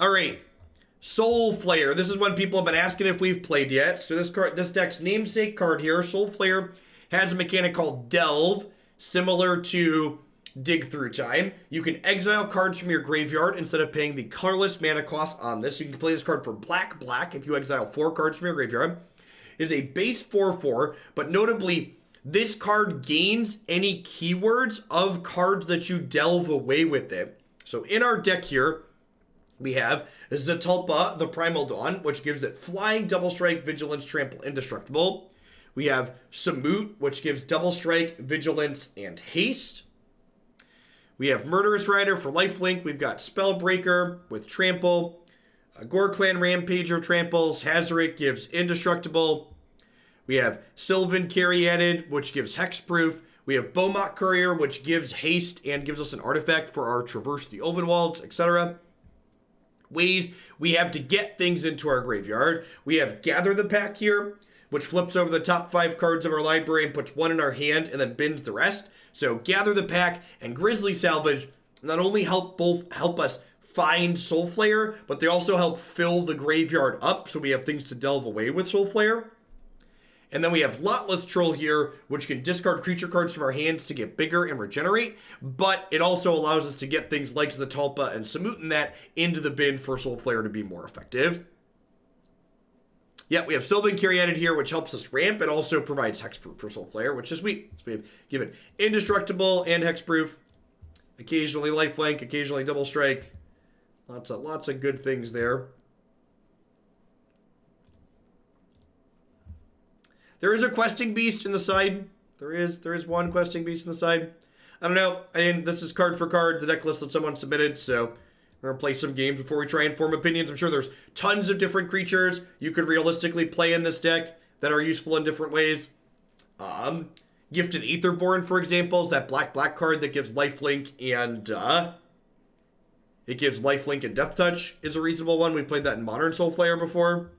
All right. Soulflayer. This is one people have been asking if we've played yet. So this deck's namesake card here, Soulflayer, has a mechanic called Delve, similar to Dig Through Time. You can exile cards from your graveyard instead of paying the colorless mana cost on this. You can play this card for black if you exile 4 cards from your graveyard. It is a base 4/4, but notably, this card gains any keywords of cards that you delve away with it. So in our deck here, we have Zetalpa, the Primal Dawn, which gives it Flying, Double Strike, Vigilance, Trample, Indestructible. We have Samut, which gives Double Strike, Vigilance, and Haste. We have Murderous Rider for lifelink. We've got Spellbreaker with Trample. Ghor-Clan Rampager tramples. Hazoret gives Indestructible. We have Sylvan Caryatid, which gives Hexproof. We have Bomat Courier, which gives Haste and gives us an artifact for our Traverse the Ulvenwald, etc. Ways we have to get things into our graveyard. We have Gather the Pack here, which flips over the top 5 cards of our library and puts 1 in our hand and then bins the rest. So Gather the Pack and Grisly Salvage not only help us find Soulflayer, but they also help fill the graveyard up so we have things to delve away with Soulflayer. And then we have Lotleth Troll here, which can discard creature cards from our hands to get bigger and regenerate, but it also allows us to get things like Zetalpa and Samut and that into the bin for Soulflayer to be more effective. Yeah, we have Sylvan Caryatid here, which helps us ramp. It also provides Hexproof for Soulflayer, which is sweet. So we have given Indestructible and Hexproof, occasionally Lifelink, occasionally Double Strike. Lots of good things there. There is a questing beast in the side. There is one questing beast in the side. I don't know. This is card for card, the deck list that someone submitted, so we're going to play some games before we try and form opinions. I'm sure there's tons of different creatures you could realistically play in this deck that are useful in different ways. Gifted Aetherborn, for example, is that black card that gives lifelink and it gives lifelink and Death Touch is a reasonable one. We've played that in Modern Soulflayer before.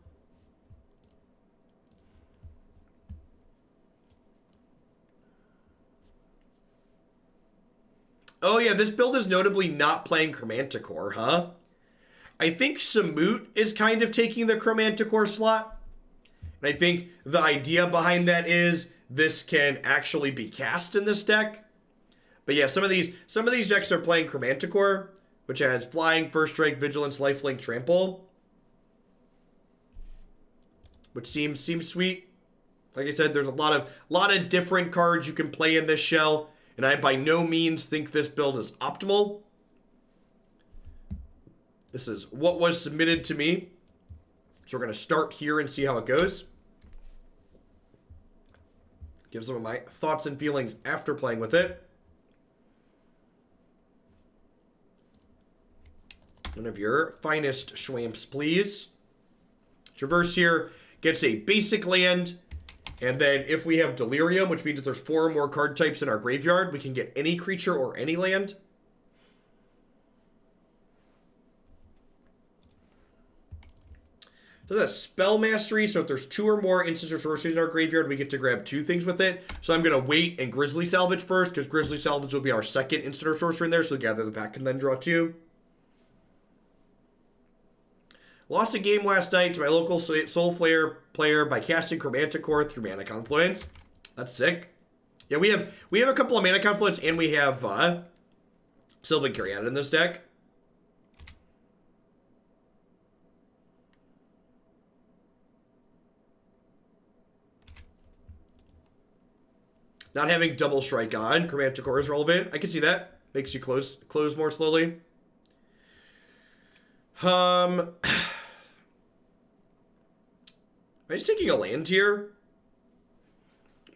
Oh yeah, this build is notably not playing Chromanticore, huh? I think Samut is kind of taking the Chromanticore slot. And I think the idea behind that is this can actually be cast in this deck. But yeah, some of these decks are playing Chromanticore, which has Flying, First Strike, Vigilance, Lifelink, Trample. Which seems sweet. Like I said, there's a lot of different cards you can play in this shell. And I by no means think this build is optimal. This is what was submitted to me. So we're going to start here and see how it goes. Give some of my thoughts and feelings after playing with it. One of your finest Schwamps, please. Traverse here gets a basic land. And then if we have Delirium, which means that there's 4 or more card types in our graveyard, we can get any creature or any land. So that's Spell Mastery. So if there's 2 or more instants or sorceries in our graveyard, we get to grab 2 things with it. So I'm going to wait and Grisly Salvage first, because Grisly Salvage will be our second instant or sorcery in there. So Gather the Pack can then draw 2. Lost a game last night to my local Soulflayer player by casting Chromanticore through Mana Confluence. That's sick. Yeah, we have a couple of Mana Confluence, and we have Sylvan Caryatid in this deck. Not having Double Strike on Chromanticore is relevant. I can see that. Makes you close more slowly. Am I just taking a land here?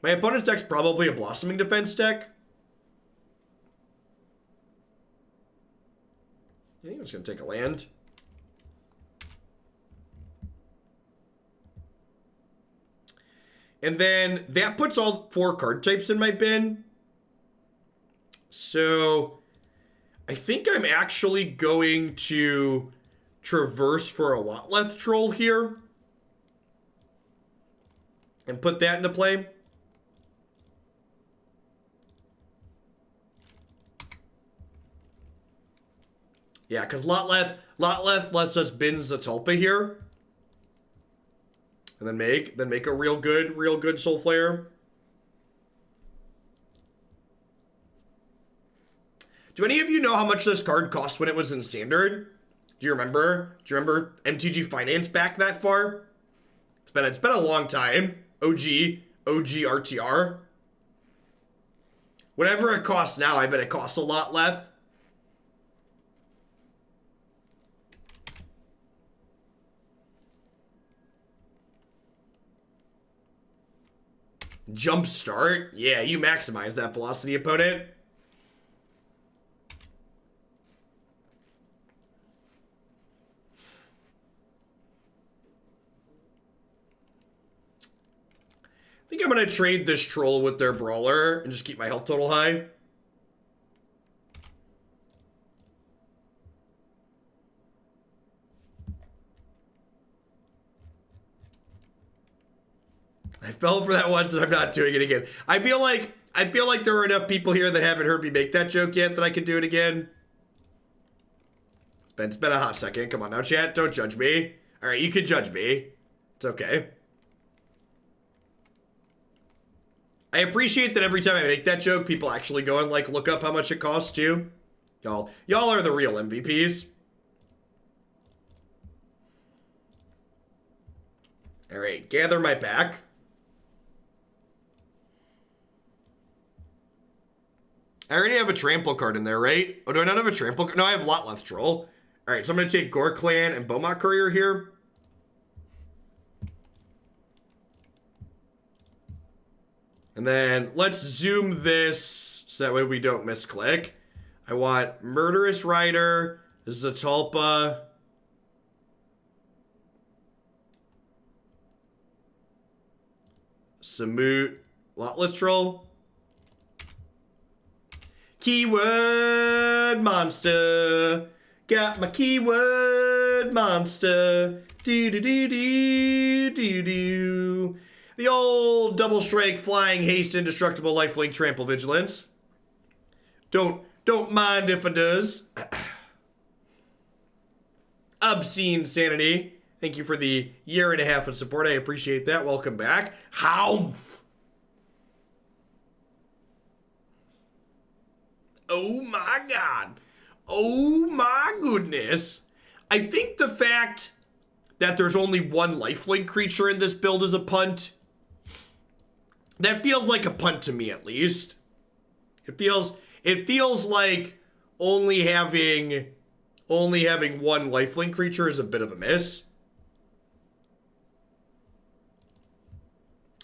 My opponent's deck's probably a Blossoming Defense deck. I think I'm just going to take a land. And then that puts all 4 card types in my bin. So I think I'm actually going to Traverse for a Lotleth Troll here. And put that into play. Yeah, because Lotleth lets us bin Zetalpa here. And then make a real good Soulflayer. Do any of you know how much this card cost when it was in Standard? Do you remember? Do you remember MTG Finance back that far? It's been a long time. OG RTR. Whatever it costs now, I bet it costs a lot less. Jump start? Yeah, you maximize that velocity, opponent. I think I'm going to trade this troll with their brawler and just keep my health total high. I fell for that once and I'm not doing it again. I feel like there are enough people here that haven't heard me make that joke yet that I could do it again. It's been a hot second. Come on now, chat. Don't judge me. All right, you can judge me. It's okay. I appreciate that every time I make that joke, people actually go and like look up how much it costs too. Y'all are the real MVPs. All right, gather my pack. I already have a trample card in there, right? Oh, do I not have a trample card? No, I have Lotleth Troll. All right, so I'm going to take Ghor-Clan and Bomat Courier here. And then let's zoom this so that way we don't misclick. I want Murderous Rider, Zetalpa, Samut, Lotleth Troll. Keyword monster. Got my keyword monster. Do. The old double strike, flying, haste, indestructible, lifelink, trample, vigilance. Don't mind if it does. Obscene sanity. Thank you for the 1.5 years of support. I appreciate that. Welcome back. Howmph. Oh my God. Oh my goodness. I think the fact that there's only one lifelink creature in this build is a punt. That feels like a punt to me, at least. It feels like only having one lifelink creature is a bit of a miss.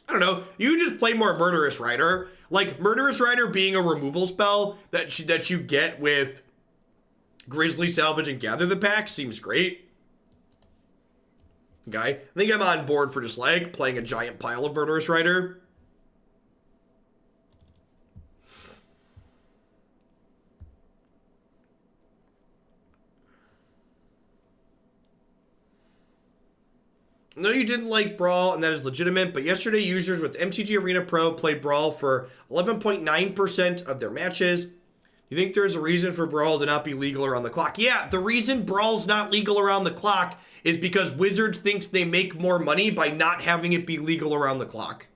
I don't know. You just play more Murderous Rider. Like, Murderous Rider being a removal spell that you get with Grisly Salvage and Gather the Pack seems great. Okay, I think I'm on board for just, like, playing a giant pile of Murderous Rider. No, you didn't like Brawl, and that is legitimate, but yesterday users with MTG Arena Pro played Brawl for 11.9% of their matches. You think there's a reason for Brawl to not be legal around the clock? Yeah, the reason Brawl's not legal around the clock is because Wizards thinks they make more money by not having it be legal around the clock.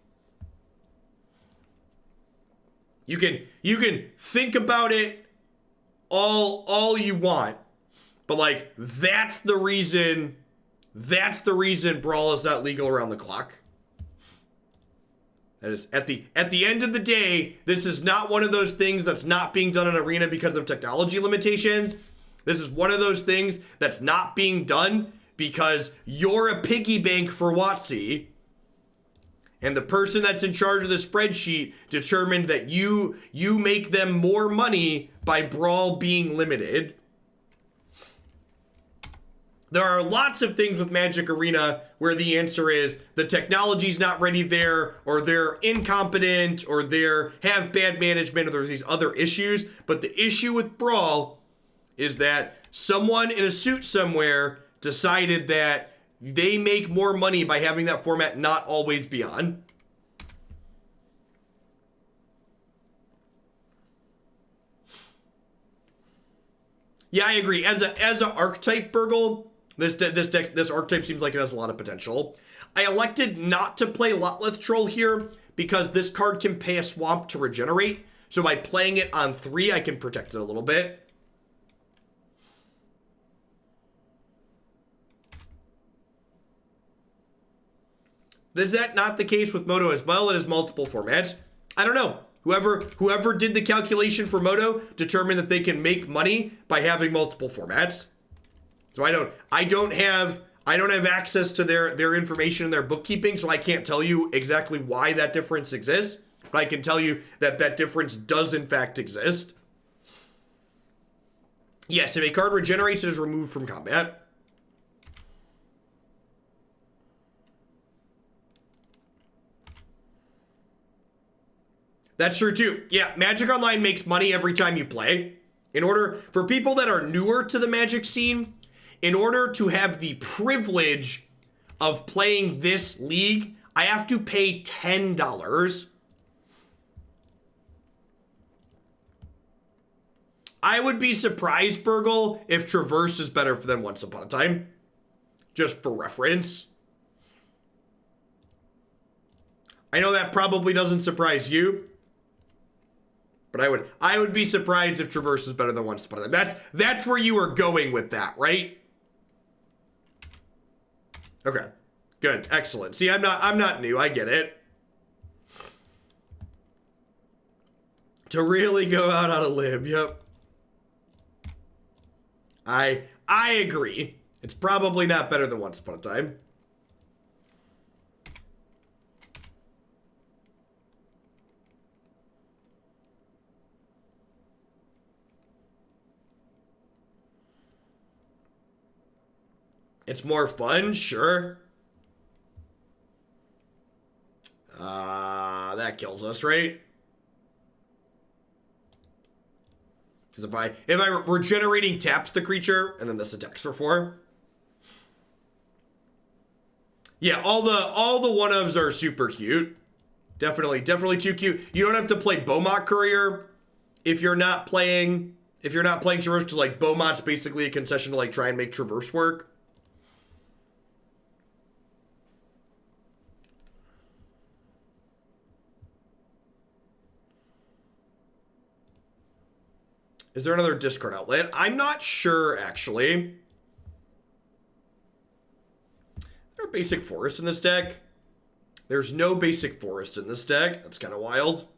You can think about it all you want, but like that's the reason Brawl is not legal around the clock. That is, at the end of the day, this is not one of those things that's not being done in Arena because of technology limitations. This is one of those things that's not being done because you're a piggy bank for WotC, and the person that's in charge of the spreadsheet determined that you make them more money by Brawl being limited. There are lots of things with Magic Arena where the answer is the technology's not ready there, or they're incompetent, or they have bad management, or there's these other issues. But the issue with Brawl is that someone in a suit somewhere decided that they make more money by having that format not always be on. Yeah, I agree. As a archetype, Burgle, this archetype seems like it has a lot of potential. I elected not to play Lotleth Troll here because this card can pay a swamp to regenerate. So by playing it on 3, I can protect it a little bit. Is that not the case with Moto as well? It has multiple formats. I don't know. Whoever did the calculation for Moto determined that they can make money by having multiple formats. So I don't have access to their information in their bookkeeping, so I can't tell you exactly why that difference exists. But I can tell you that that difference does in fact exist. Yes, if a card regenerates, it is removed from combat. That's true too. Yeah, Magic Online makes money every time you play. In order, for people that are newer to the Magic scene, in order to have the privilege of playing this league, I have to pay $10. I would be surprised, Burgle, if Traverse is better for them Once Upon a Time. Just for reference. I know that probably doesn't surprise you. But I would be surprised if Traverse is better than Once Upon a Time. That's where you were going with that, right? Okay. Good. Excellent. See, I'm not new. I get it. To really go out on a limb. Yep. I agree. It's probably not better than Once Upon a Time. It's more fun, sure. That kills us, right? Because if I regenerating taps the creature and then this attacks for 4. Yeah, all the one-ofs are super cute. Definitely too cute. You don't have to play Bomat Courier if you're not playing Traverse, because like Bomat's basically a concession to like try and make Traverse work. Is there another discard outlet? I'm not sure, actually. Is there a basic forest in this deck? There's no basic forest in this deck. That's kind of wild.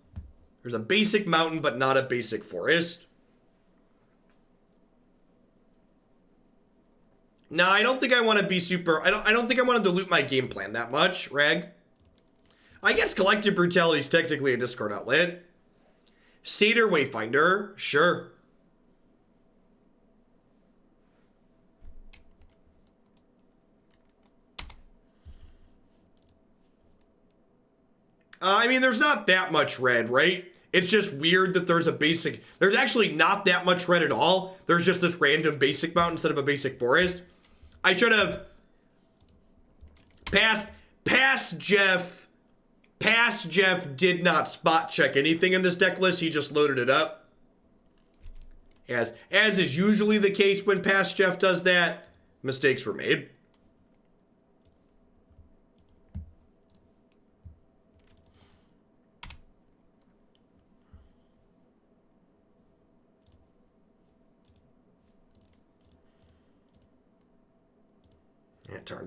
There's a basic mountain, but not a basic forest. No, I don't think I want to be super... I don't think I want to dilute my game plan that much, Rag. I guess Collective Brutality is technically a discard outlet. Satyr Wayfinder, sure. I mean, there's not that much red, right? It's just weird that there's a basic... There's actually not that much red at all. There's just this random basic mountain instead of a basic forest. I should have... Past Jeff did not spot check anything in this deck list. He just loaded it up. As is usually the case when Past Jeff does that, mistakes were made.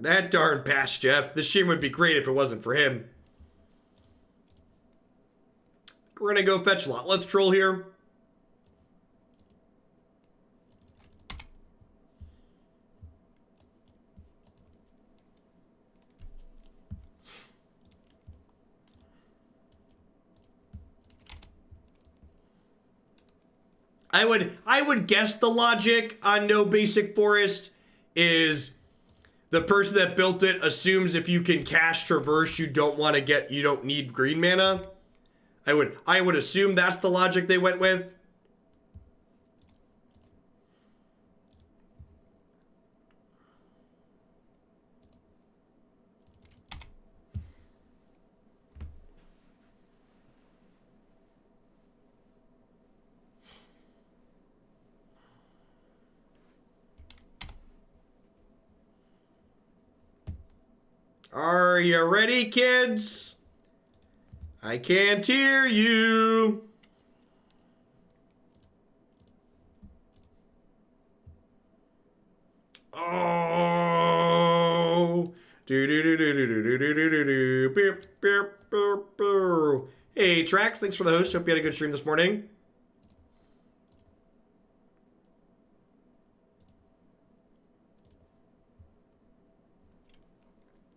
That darn Past Jeff. This stream would be great if it wasn't for him. We're gonna go fetch Lotleth Troll here. I would guess the logic on no basic forest is the person that built it assumes if you can cast Traverse, you don't need green mana. I would assume that's the logic they went with. Are you ready, kids? I can't hear you. Oh. Hey, Trax, thanks for the host. Hope you had a good stream this morning.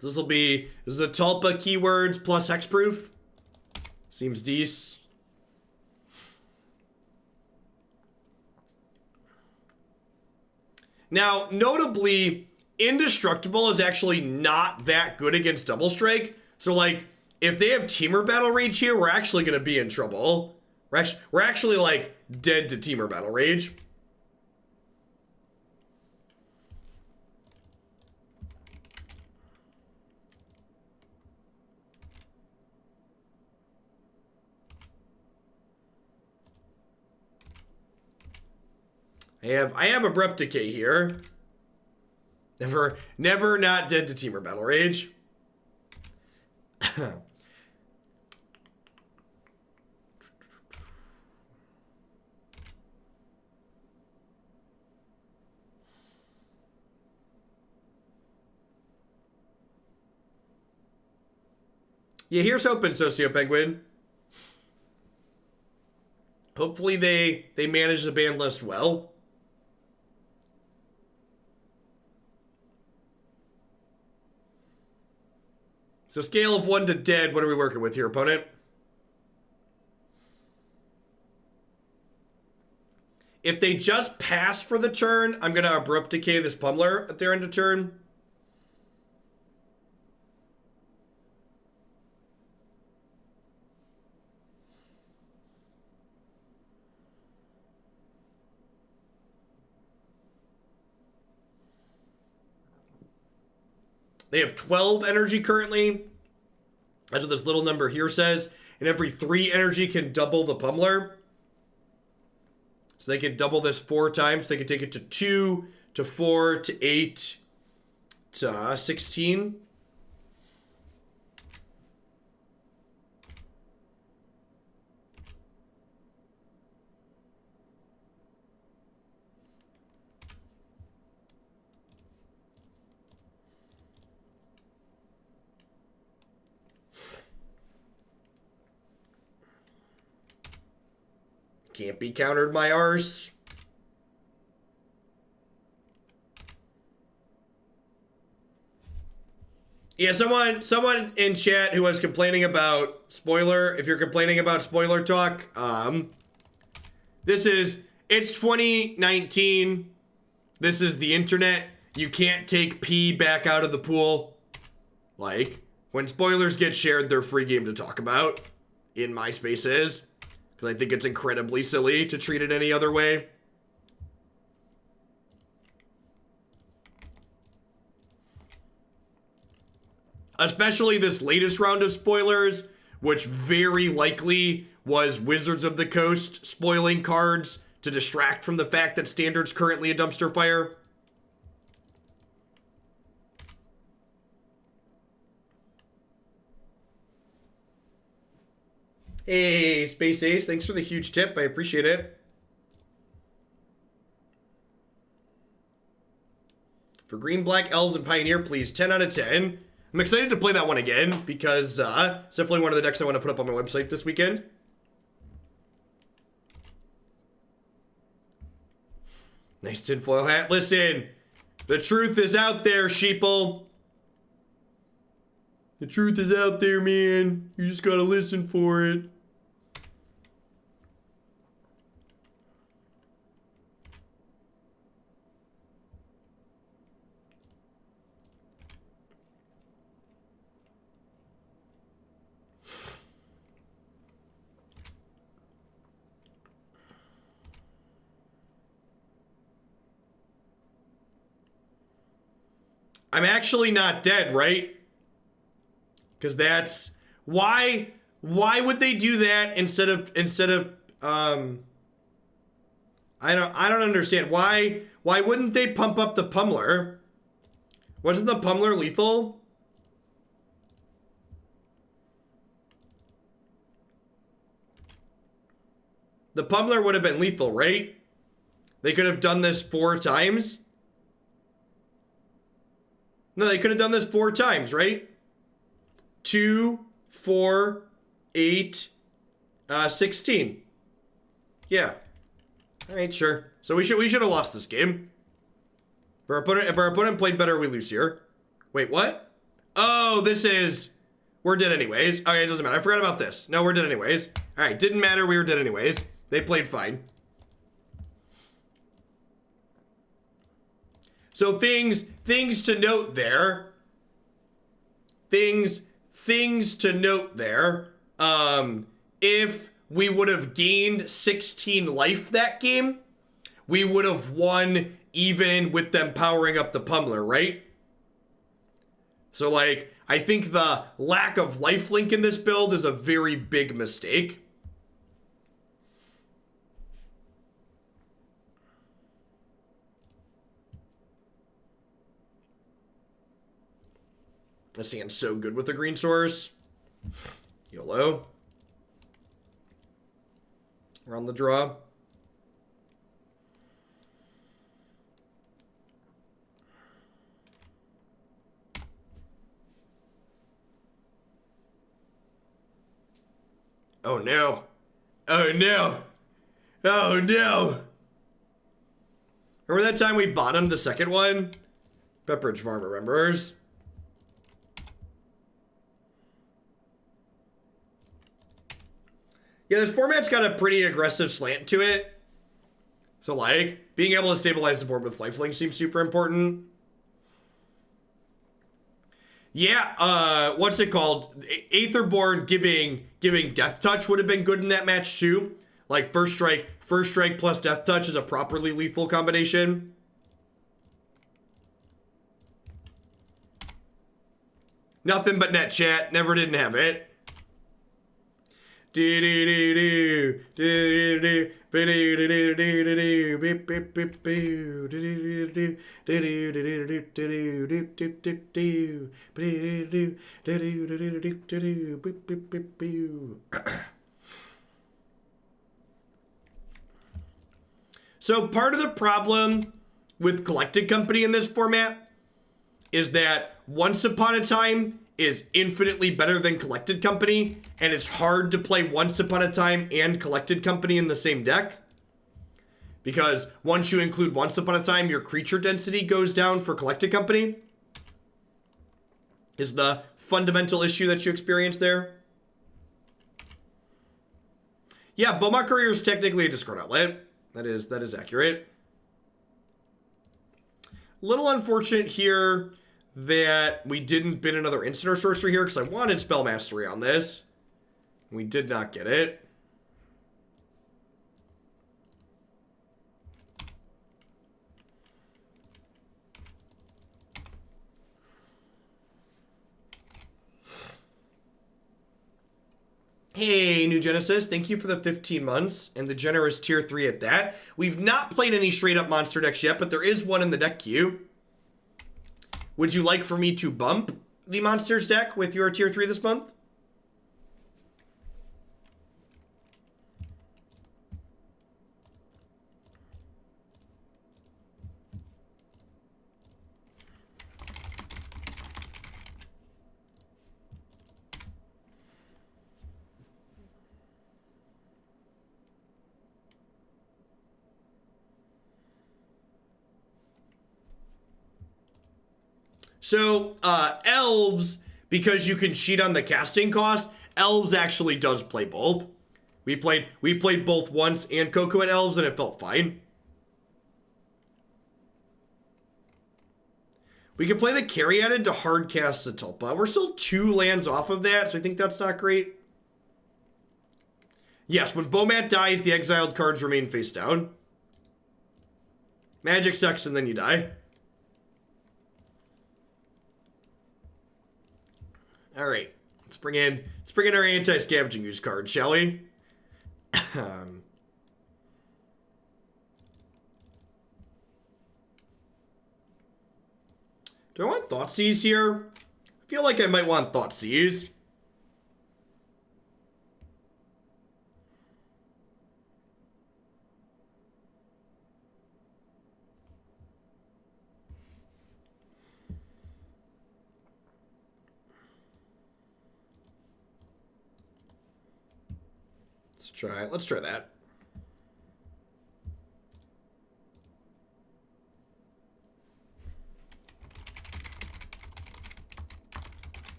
This will be Zetalpa keywords plus hexproof. Seems decent. Now, notably, Indestructible is actually not that good against Double Strike. So, like, if they have Teamer Battle Rage here, we're actually going to be in trouble. We're actually, like, dead to Teamer Battle Rage. I have Abrupt Decay here. Never not dead to Teamer Battle Rage. Yeah, here's hoping, Socio Penguin. Hopefully they manage the ban list well. So scale of 1 to dead, what are we working with here, opponent? If they just pass for the turn, I'm going to Abrupt Decay this Pummeler at their end of turn. They have 12 energy currently. That's what this little number here says. And every 3 energy can double the Pummeler. So they can double this 4 times. They can take it to 2, to 4, to 8, to 16. Can't be countered, my arse. Yeah, someone in chat who was complaining about spoiler, if you're complaining about spoiler talk, it's 2019. This is the internet. You can't take P back out of the pool. Like, when spoilers get shared, they're free game to talk about in my spaces. Because I think it's incredibly silly to treat it any other way. Especially this latest round of spoilers, which very likely was Wizards of the Coast spoiling cards to distract from the fact that Standard's currently a dumpster fire. Hey, Space Ace, thanks for the huge tip. I appreciate it. For Green, Black, Elves, and Pioneer, please, 10 out of 10. I'm excited to play that one again because it's definitely one of the decks I want to put up on my website this weekend. Nice tinfoil hat. Listen, the truth is out there, sheeple. The truth is out there, man. You just gotta listen for it. I'm actually not dead, right? Because that's why would they do that instead of I don't understand. Why wouldn't they pump up the Pummeler? Wasn't the Pummeler lethal? The Pummeler would have been lethal, right? They could have done this 4 times. No, they could have done this 4 times, right? 2, 4, 8, 16. Yeah. All right, sure. So we should have lost this game. If our opponent played better, we lose here. Wait, what? Oh, this is... We're dead anyways. Okay, it doesn't matter. I forgot about this. No, we're dead anyways. All right, didn't matter. We were dead anyways. They played fine. So things to note there. Things to note there. If we would have gained 16 life that game, we would have won even with them powering up the Pummeler, right? So, like, I think the lack of lifelink in this build is a very big mistake. This hand's so good with the green source. YOLO. We're on the draw. Oh no. Oh no. Oh no. Remember that time we bottomed the second one? Pepperidge Farm remembers. Yeah, this format's got a pretty aggressive slant to it. So, like, being able to stabilize the board with lifelink seems super important. Yeah, what's it called? Aetherborn giving Death Touch would have been good in that match too. Like, first strike plus Death Touch is a properly lethal combination. Nothing but net chat. Never didn't have it. So part of the problem with Collected Company in this format is that Once Upon a Time is infinitely better than Collected Company, and it's hard to play Once Upon a Time and Collected Company in the same deck. Because once you include Once Upon a Time, your creature density goes down for Collected Company. Is the fundamental issue that you experience there. Yeah, Bomat Courier is technically a discard outlet. That is accurate. Little unfortunate here that we didn't bin another instant or sorcery here because I wanted Spell Mastery on this. We did not get it. Hey, New Genesis, thank you for the 15 months and the generous tier 3 at that. We've not played any straight up monster decks yet, but there is one in the deck queue. Would you like for me to bump the monsters deck with your tier 3 this month? So, Elves, because you can cheat on the casting cost, Elves actually does play both. We played both once and Coco and Elves, and it felt fine. We can play the Caryatid to hard cast Zetalpa. We're still 2 lands off of that, so I think that's not great. Yes, when Bomat dies, the exiled cards remain face down. Magic sucks and then you die. All right, let's bring in our anti-scavenging use card, shall we? Do I want Thoughtseize here? I feel like I might want Thoughtseize. Let's try that.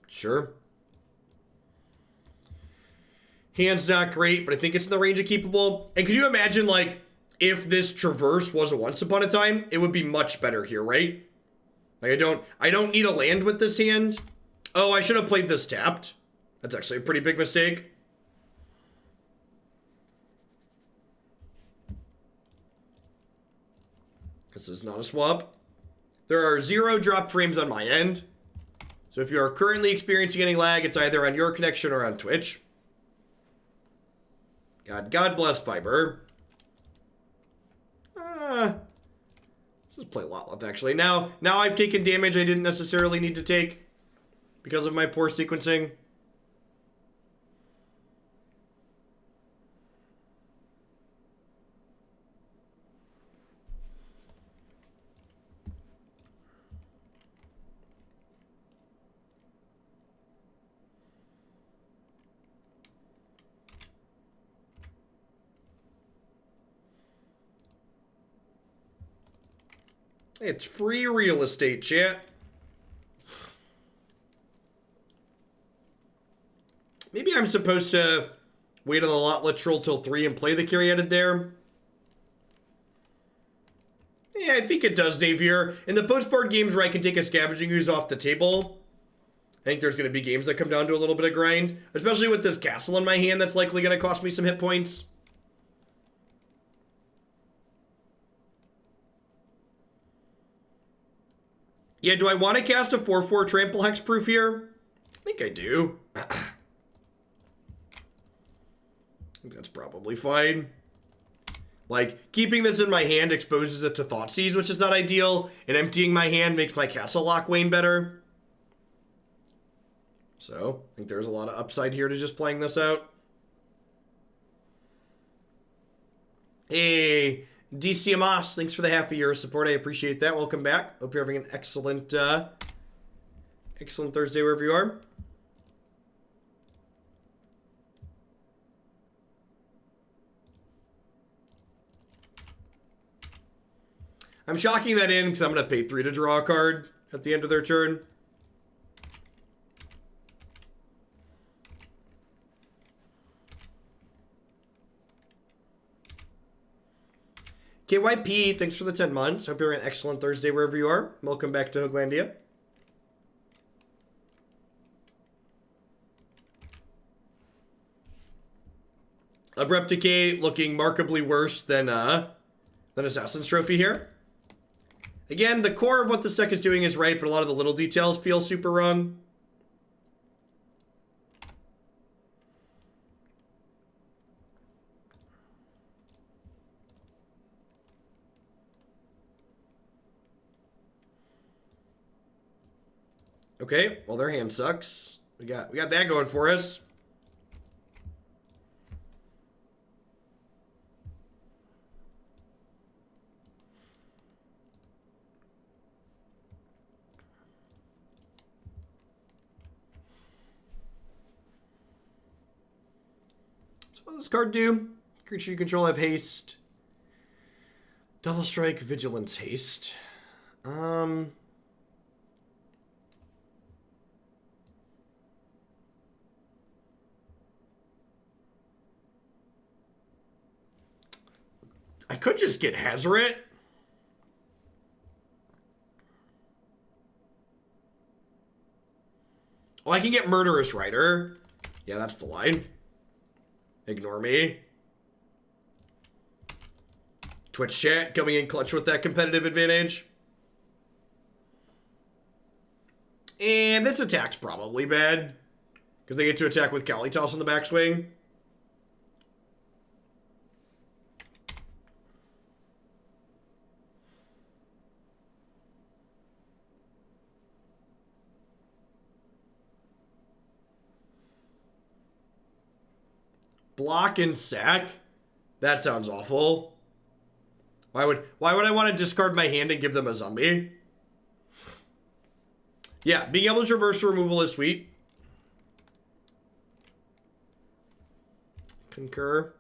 Sure. Hand's not great, but I think it's in the range of keepable. And could you imagine, like, if this Traverse was a Once Upon a Time, it would be much better here, right? Like, I don't need a land with this hand. Oh, I should have played this tapped. That's actually a pretty big mistake. This is not a swap. There are 0 drop frames on my end. So if you are currently experiencing any lag, it's either on your connection or on Twitch. God bless Fiber. Let's just play Lotleth, actually. Now I've taken damage I didn't necessarily need to take because of my poor sequencing. It's free real estate, chat. Maybe I'm supposed to wait on the Lotleth Troll till 3 and play the Caryatid there. Yeah, I think it does, Navier. In the post-board games where I can take a Scavenging Ooze off the table, I think there's going to be games that come down to a little bit of grind. Especially with this castle in my hand that's likely going to cost me some hit points. Yeah, do I want to cast a 4/4 Trample Hexproof here? I think I do. I think that's probably fine. Like, keeping this in my hand exposes it to Thoughtseize, which is not ideal, and emptying my hand makes my Castle Locthwain better. So, I think there's a lot of upside here to just playing this out. Hey, DC Amos, thanks for the half a year of support. I appreciate that. Welcome back. Hope you're having an excellent, excellent Thursday wherever you are. I'm shocking that in because I'm going to pay 3 to draw a card at the end of their turn. KYP, thanks for the 10 months. Hope you're having an excellent Thursday wherever you are. Welcome back to Hooglandia. Abrupt Decay looking markedly worse than Assassin's Trophy here. Again, the core of what this deck is doing is right, but a lot of the little details feel super wrong. Okay, well, their hand sucks. We got that going for us. So what does this card do? Creature you control have haste. Double strike, vigilance, haste. I could just get Hazoret. Oh, I can get Murderous Rider. Yeah, that's the line. Ignore me. Twitch chat coming in clutch with that competitive advantage. And this attack's probably bad, because they get to attack with Kalitas on the backswing. Block and sack? That sounds awful. Why would I want to discard my hand and give them a zombie? Yeah, being able to traverse for removal is sweet. Concur.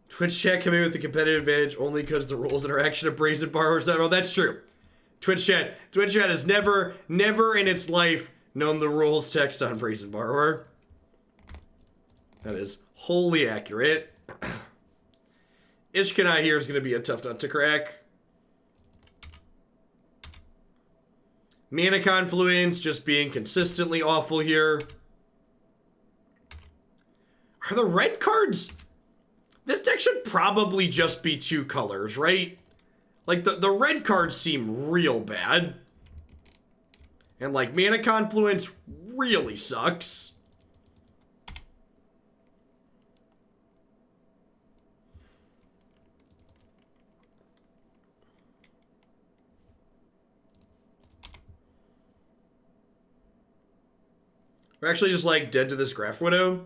Twitch chat coming in with a competitive advantage only because the rules interaction of Brazen Borrowers. Oh, that's true. Twitch chat has never in its life known the rules text on Brazen Borrower. That is wholly accurate. Ishkanai here is going to be a tough nut to crack. Mana Confluence just being consistently awful here. Are the red cards... This deck should probably just be 2 colors, right? Like, the red cards seem real bad. And, like, Mana Confluence really sucks. We're actually just, like, dead to this Graph Widow.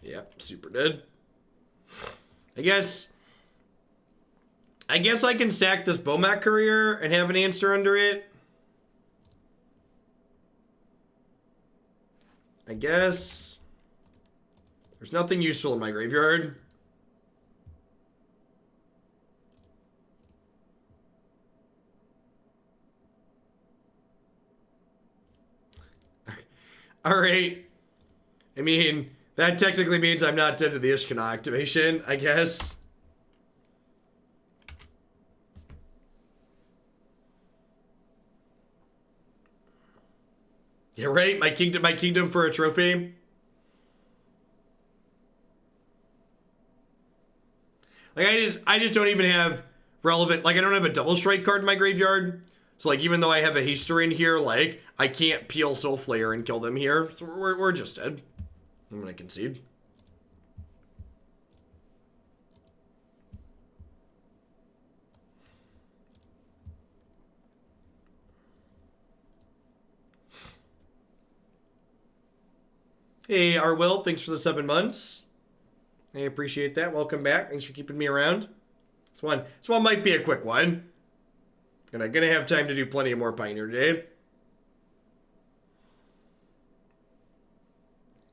Yep, super dead. I guess I can sack this Bomat Courier and have an answer under it. I guess. There's nothing useful in my graveyard. Alright. I mean... That technically means I'm not dead to the Ishkanai activation, I guess. Yeah, right? My kingdom for a trophy. Like, I just don't even have relevant... Like, I don't have a double strike card in my graveyard. So, like, even though I have a haster in here, like, I can't peel Soulflayer and kill them here. So we're just dead. I'm gonna concede. Hey, Arwill, thanks for the 7 months. I appreciate that. Welcome back. Thanks for keeping me around. This one might be a quick one. And I'm gonna have time to do plenty of more Pioneer today.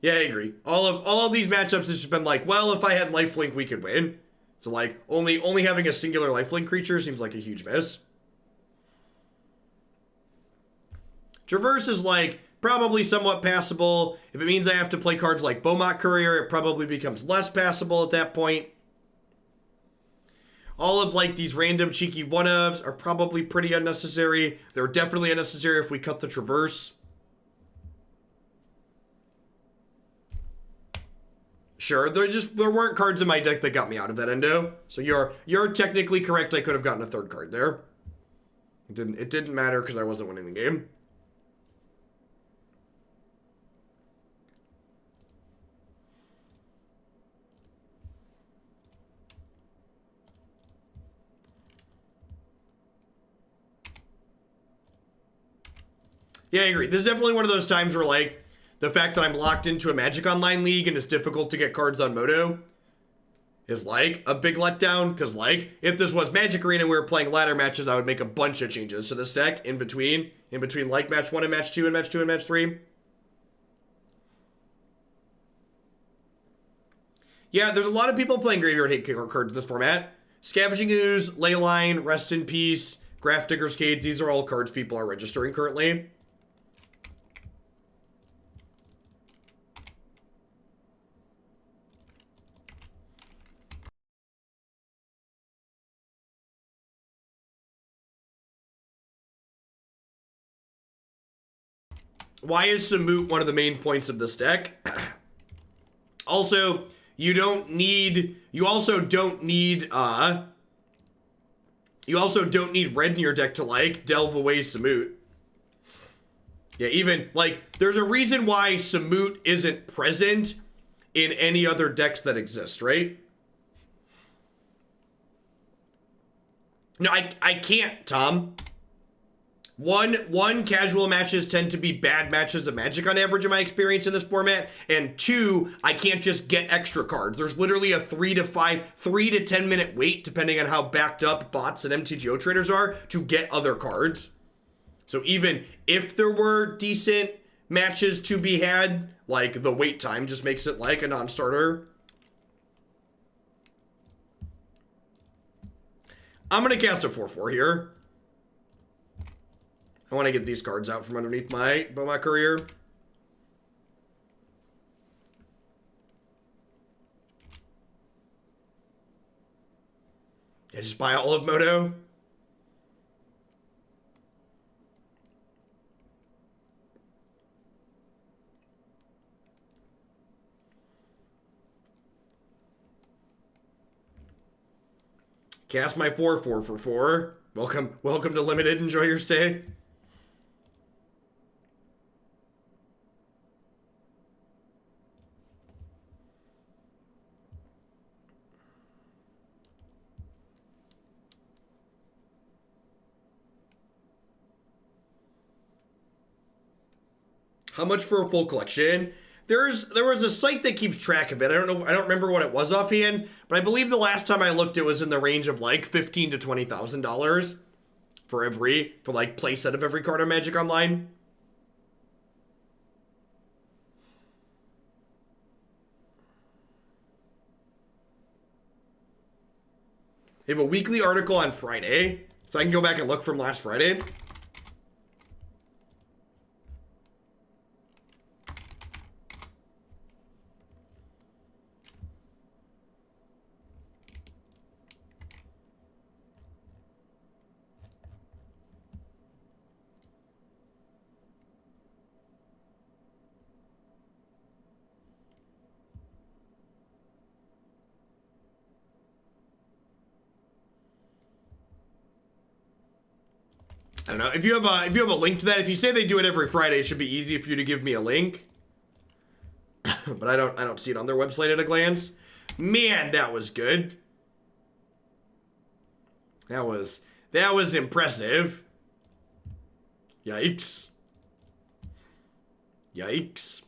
Yeah, I agree. All of these matchups has just been like, well, if I had lifelink, we could win. So like, only having a singular lifelink creature seems like a huge miss. Traverse is like probably somewhat passable. If it means I have to play cards like Bomat Courier, it probably becomes less passable at that point. All of like these random cheeky one-ofs are probably pretty unnecessary. They're definitely unnecessary if we cut the Traverse. Sure, there weren't cards in my deck that got me out of that endo. So you're technically correct. I could have gotten a 3rd card there. It didn't matter because I wasn't winning the game. Yeah, I agree. This is definitely one of those times where like the fact that I'm locked into a Magic Online League and it's difficult to get cards on Moto is like a big letdown. Because like, if this was Magic Arena and we were playing ladder matches, I would make a bunch of changes to this deck in between like match 1 and match 2 and match 2 and match 3. Yeah, there's a lot of people playing Graveyard Hate cards in this format. Scavenging Ooze, Leyline, Rest in Peace, Graph Digger's Cage, these are all cards people are registering currently. Why is Samut one of the main points of this deck? Also, you also don't need You also don't need red in your deck to, like, delve away Samut. Yeah, even, like, there's a reason why Samut isn't present in any other decks that exist, right? No, I can't, Tom. One, casual matches tend to be bad matches of Magic on average in my experience in this format. And two, I can't just get extra cards. There's literally a 3 to 10 minute wait, depending on how backed up bots and MTGO traders are, to get other cards. So even if there were decent matches to be had, like, the wait time just makes it like a non-starter. I'm going to cast a 4/4 here. I want to get these cards out from underneath my Bomat Courier. Yeah, just buy all of Moto. Cast my 4/4 for 4. Welcome to Limited. Enjoy your stay. How much for a full collection? There was a site that keeps track of it. I don't remember what it was offhand, but I believe the last time I looked, it was in the range of like $15,000 to $20,000 for like playset of every card on Magic Online. They have a weekly article on Friday, so I can go back and look from last Friday. I don't know. If you have a link to that, if you say they do it every Friday, it should be easy for you to give me a link. But I don't see it on their website at a glance. Man, that was good. That was impressive. Yikes. Yikes.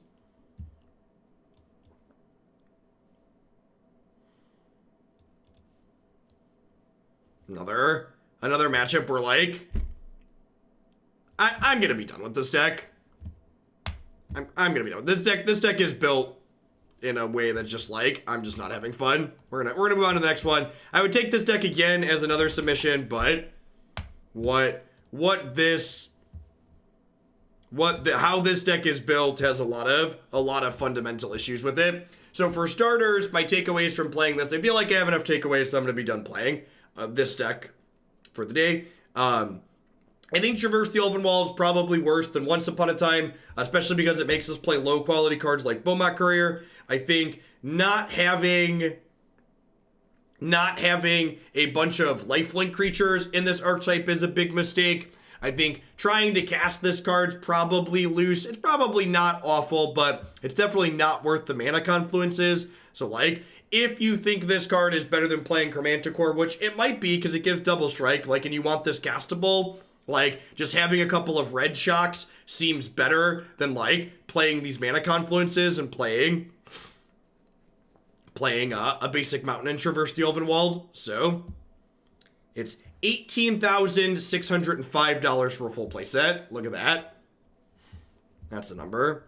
Another matchup where, like, I'm gonna be done with this deck. I'm gonna be done with this deck. This deck is built in a way that's just like, I'm just not having fun. We're gonna move on to the next one. I would take this deck again as another submission, but how this deck is built has a lot of fundamental issues with it. So for starters, my takeaways from playing this, I feel like I have enough takeaways, so I'm gonna be done playing this deck for the day. I think Traverse the Ulvenwald is probably worse than Once Upon a Time, especially because it makes us play low-quality cards like Bomat Courier. I think not having a bunch of lifelink creatures in this archetype is a big mistake. I think trying to cast this card's probably loose. It's probably not awful, but it's definitely not worth the mana confluences. So, like, if you think this card is better than playing Chromanticore, which it might be because it gives double strike, like, and you want this castable, like, just having a couple of red shocks seems better than, like, playing these mana confluences and playing a basic mountain and Traverse the Ulvenwald. So, it's $18,605 for a full playset. Look at that. That's the number.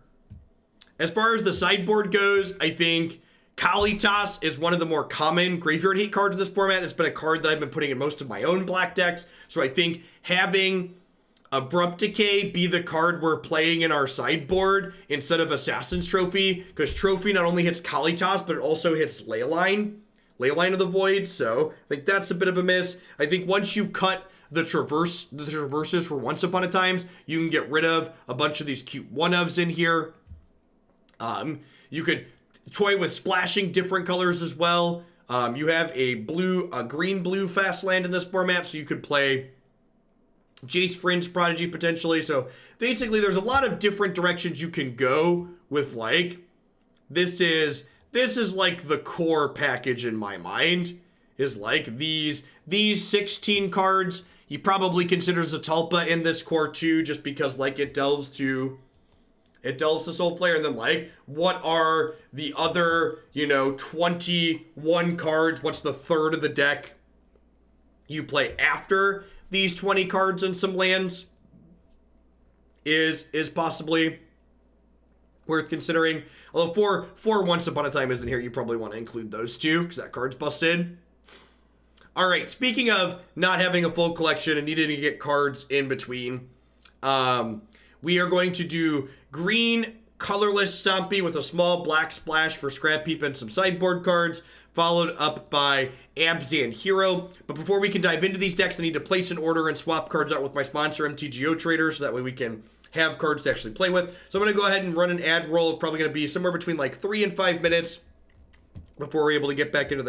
As far as the sideboard goes, I think Kalitas is one of the more common graveyard hate cards in this format. It's been a card that I've been putting in most of my own black decks. So I think having Abrupt Decay be the card we're playing in our sideboard instead of Assassin's Trophy, because Trophy not only hits Kalitas, but it also hits Leyline of the Void. So I think that's a bit of a miss. I think once you cut the traverses for Once Upon a Times, you can get rid of a bunch of these cute one-ofs in here. You could toy with splashing different colors as well. You have a green-blue fast land in this format, so you could play Jace Fringe Prodigy potentially. So basically, there's a lot of different directions you can go with, like, this is like the core package in my mind, is like these 16 cards. You probably consider Zetalpa in this core too, just because like it delves to Soulflayer, and then like what are the other, 21 cards? What's the third of the deck you play after these 20 cards and some lands is possibly worth considering. Although four Once Upon a Time isn't here, you probably want to include those two because that card's busted. All right, speaking of not having a full collection and needing to get cards in between, we are going to do green colorless Stompy with a small black splash for Scrap Heap and some sideboard cards, followed up by Abzan Hero. But before we can dive into these decks, I need to place an order and swap cards out with my sponsor, MTGO Trader, so that way we can have cards to actually play with. So I'm going to go ahead and run an ad roll. It's probably going to be somewhere between like 3 and 5 minutes before we're able to get back into the